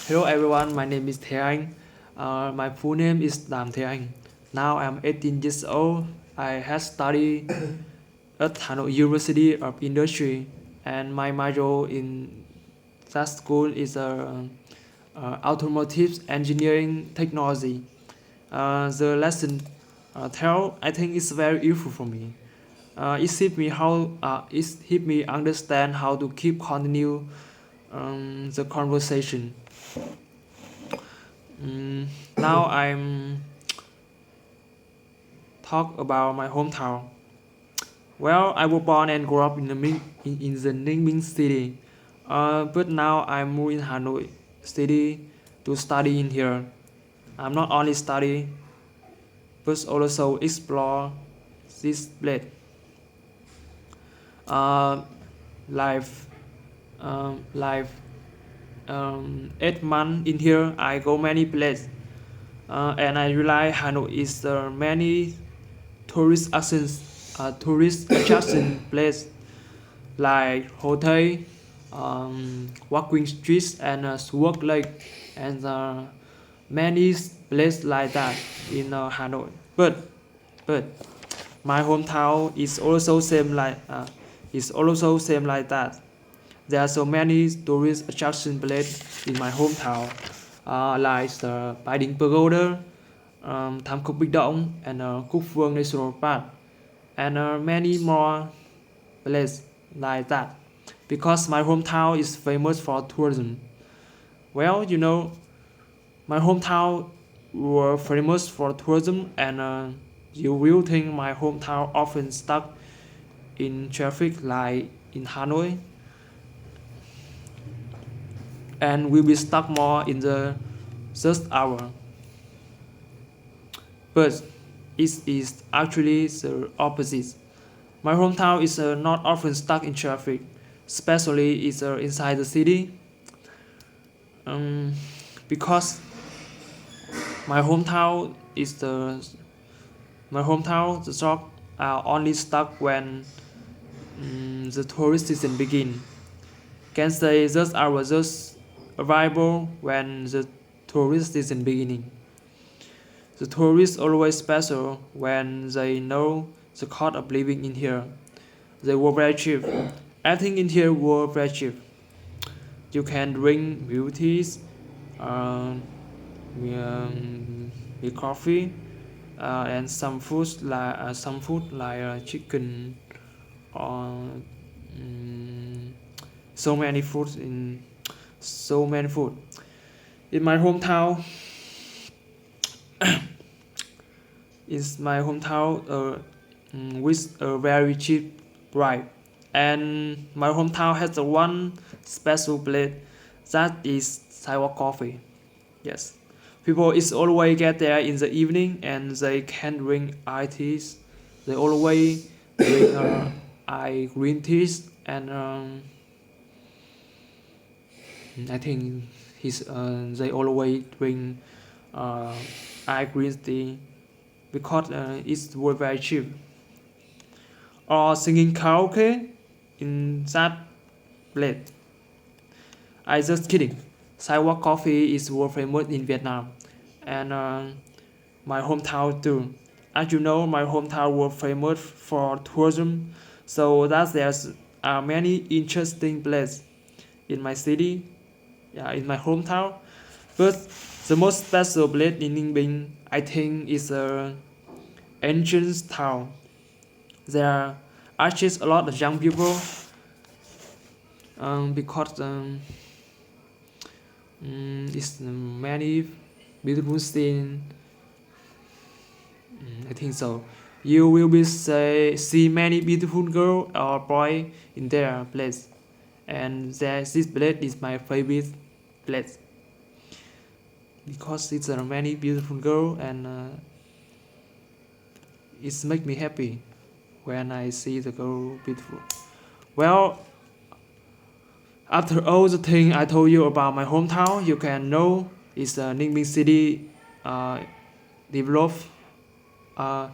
Hello everyone, my name is Thế Anh. My full name is Đàm Thế Anh. Now I'm 18 years old. I have studied at Hanoi University of Industry, and my major in that school is automotive engineering technology. The lesson tell I think is very useful for me. It helped me understand how to keep continue the conversation. Now I'm talk about my hometown. Well, I was born and grew up in the Ninh Bình city, but now I moved in Hanoi city to study in here. I'm not only study, but also explore this place. Uh, life, life. 8 months in here, I go many places, and I realize Hanoi is many tourist attraction place like hotel, walking streets, and Sword Lake, and many places like that in Hanoi. But my hometown is also same like that. There are so many tourist attraction places in my hometown, like the Bái Đính Pagoda, Tham Cốc Bích Động, and Cúc Phương National Park, and many more places like that. Because my hometown is famous for tourism. Well, my hometown were famous for tourism, and you will think my hometown often stuck in traffic like in Hanoi, and will be stuck more in the just hour. But it is actually the opposite. My hometown is not often stuck in traffic, especially it's inside the city. Um, because my hometown is the shop are only stuck when the tourist season begin. Can say just our just arrival when the tourist season beginning. The tourists always special when they know the cost of living in here. They were very cheap. Everything in here were very cheap. You can drink milk teas, uh, with coffee, and some food like chicken or so many foods in so many food. In my hometown, is my hometown with a very cheap price, and my hometown has the one special place that is sidewalk coffee. Yes, people is always get there in the evening and they can drink iced teas. They always drink green teas, and I think they always drink green tea because it's very cheap. Or singing karaoke in that place. I just kidding. Sidewalk coffee is world famous in Vietnam, and my hometown too. As you know, my hometown was famous for tourism, so that there's are many interesting places in my city, yeah, in my hometown. But the most special place in Ninh Bình, I think, is a ancient town. There are just a lot of young people, because it's many beautiful scene. I think so. You will see many beautiful girl or boy in their place, and this place is my favorite place because it's a many beautiful girl, and it makes me happy when I see the girl beautiful. Well, after all the thing I told you about my hometown, you can know is Ninh Bình city uh, develop uh,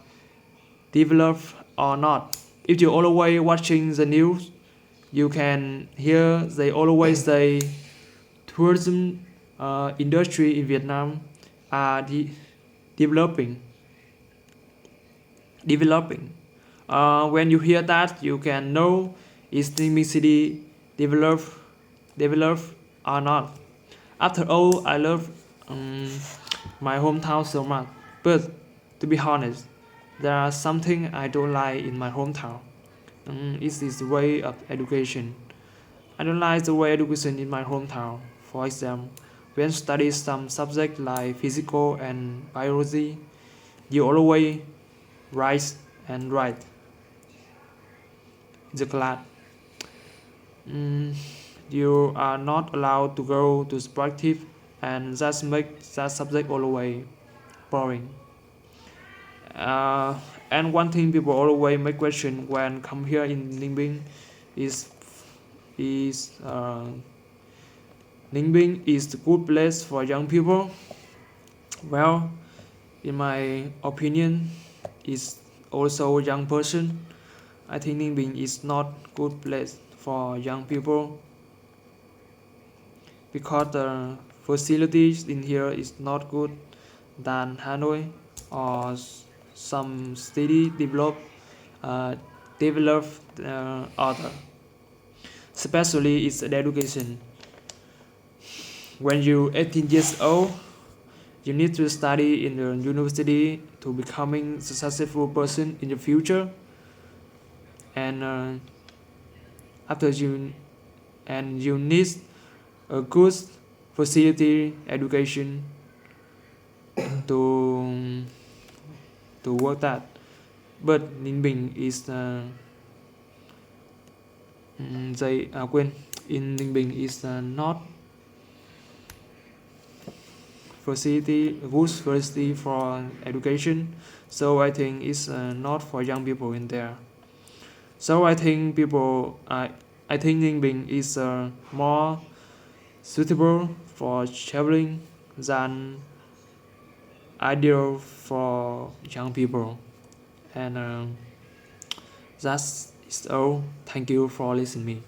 develop or not. If you always watching the news, you can hear they always say tourism industry in Vietnam are developing. Developing. When you hear that, you can know is Ninh Bình City developed or not. After all, I love um, my hometown so much. But to be honest, there are something I don't like in my hometown. It is the way of education. I don't like the way education in my hometown. For example, when study some subjects like physical and biology, you always write and write in the class. Mm, you are not allowed to go to practice, and that makes that subject always boring. Uh, and one thing people always make question when come here in Ninh Bình is is Ninh Bình is the good place for young people. Well, in my opinion, is also a young person. I think Ninh Bình is not good place for young people because the facilities in here is not good than Hanoi or some city uh, developed other. Especially its education. When you 18 years old, you need to study in the university to becoming a successful person in the future. And after you need a good facility education to work that. But Ninh Bình is they quên in Ninh Bình is not good facility for education, so I think it's not for young people in there. So I think Ninh Bình is more suitable for traveling than ideal for young people. And that's all. Thank you for listening me.